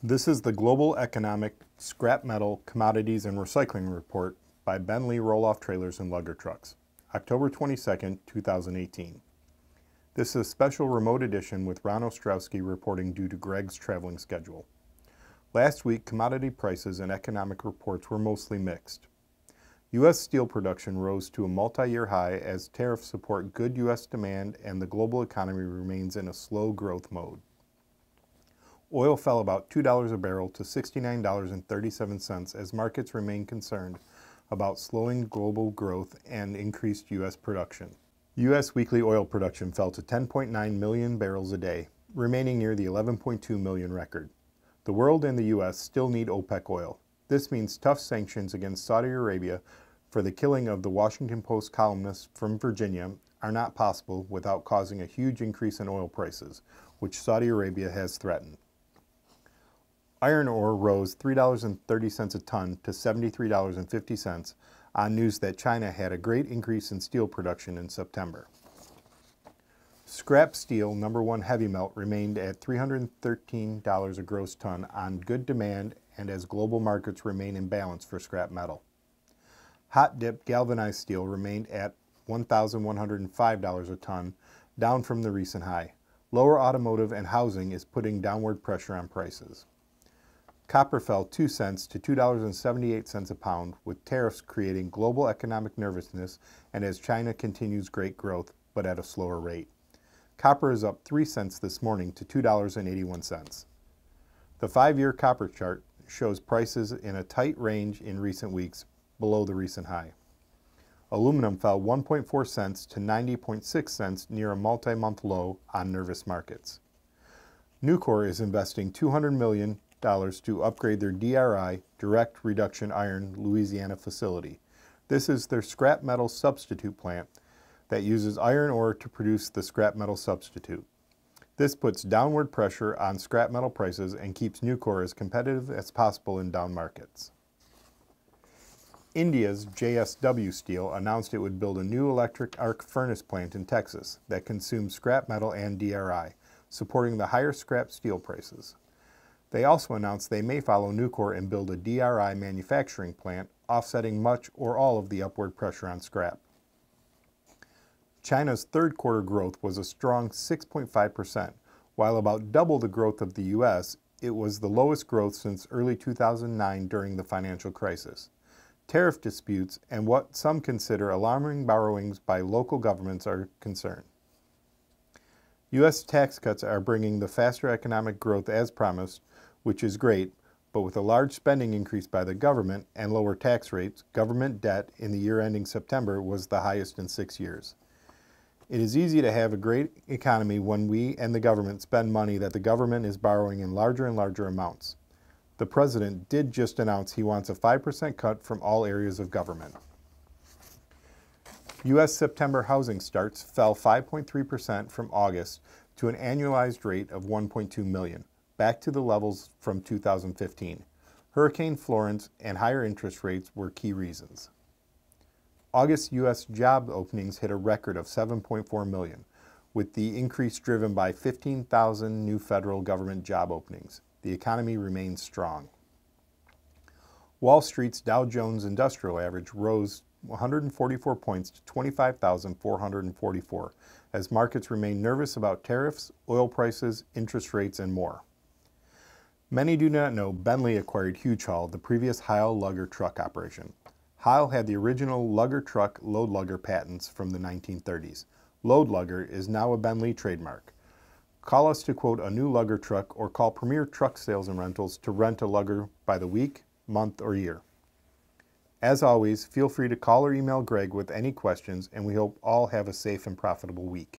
This is the Global Economic Scrap Metal Commodities and Recycling Report by BENLEE Roll-Off Trailers and Lugger Trucks, October 22, 2018. This is a special remote edition with Ron Ostrowski reporting due to Greg's traveling schedule. Last week, commodity prices and economic reports were mostly mixed. U.S. steel production rose to a multi-year high as tariffs support good U.S. demand and the global economy remains in a slow growth mode. Oil fell about $2 a barrel to $69.37 as markets remain concerned about slowing global growth and increased U.S. production. U.S. weekly oil production fell to 10.9 million barrels a day, remaining near the 11.2 million record. The world and the U.S. still need OPEC oil. This means tough sanctions against Saudi Arabia for the killing of the Washington Post columnist from Virginia are not possible without causing a huge increase in oil prices, which Saudi Arabia has threatened. Iron ore rose $3.30 a ton to $73.50 on news that China had a great increase in steel production in September. Scrap steel #1 heavy melt remained at $313 a gross ton on good demand and as global markets remain in balance for scrap metal. Hot dip galvanized steel remained at $1,105 a ton, down from the recent high. Lower automotive and housing is putting downward pressure on prices. Copper fell 2 cents to $2.78 a pound, with tariffs creating global economic nervousness and as China continues great growth, but at a slower rate. Copper is up 3 cents this morning to $2.81. The 5-year copper chart shows prices in a tight range in recent weeks, below the recent high. Aluminum fell 1.4 cents to 90.6 cents near a multi-month low on nervous markets. Nucor is investing $200 million to upgrade their DRI, direct reduction iron, Louisiana facility. This is their scrap metal substitute plant that uses iron ore to produce the scrap metal substitute. This puts downward pressure on scrap metal prices and keeps Nucor as competitive as possible in down markets. India's JSW Steel announced it would build a new electric arc furnace plant in Texas that consumes scrap metal and DRI, supporting the higher scrap steel prices. They also announced they may follow Nucor and build a DRI manufacturing plant, offsetting much or all of the upward pressure on scrap. China's third quarter growth was a strong 6.5%. While about double the growth of the U.S., it was the lowest growth since early 2009 during the financial crisis. Tariff disputes and what some consider alarming borrowings by local governments are concerned. U.S. tax cuts are bringing the faster economic growth as promised, which is great, but with a large spending increase by the government and lower tax rates, government debt in the year ending September was the highest in 6 years. It is easy to have a great economy when we and the government spend money that the government is borrowing in larger and larger amounts. The president did just announce he wants a 5% cut from all areas of government. U.S. September housing starts fell 5.3% from August to an annualized rate of 1.2 million, back to the levels from 2015. Hurricane Florence and higher interest rates were key reasons. August U.S. job openings hit a record of 7.4 million, with the increase driven by 15,000 new federal government job openings. The economy remains strong. Wall Street's Dow Jones Industrial Average rose 144 points to 25,444 as markets remain nervous about tariffs, oil prices, interest rates, and more. Many do not know BENLEE acquired Huge Haul, the previous Heil Lugger truck operation. Heil had the original lugger truck load lugger patents from the 1930s. Load lugger is now a BENLEE trademark. Call us to quote a new lugger truck or call Premier Truck Sales and Rentals to rent a lugger by the week, month, or year. As always, feel free to call or email Greg with any questions, and we hope all have a safe and profitable week.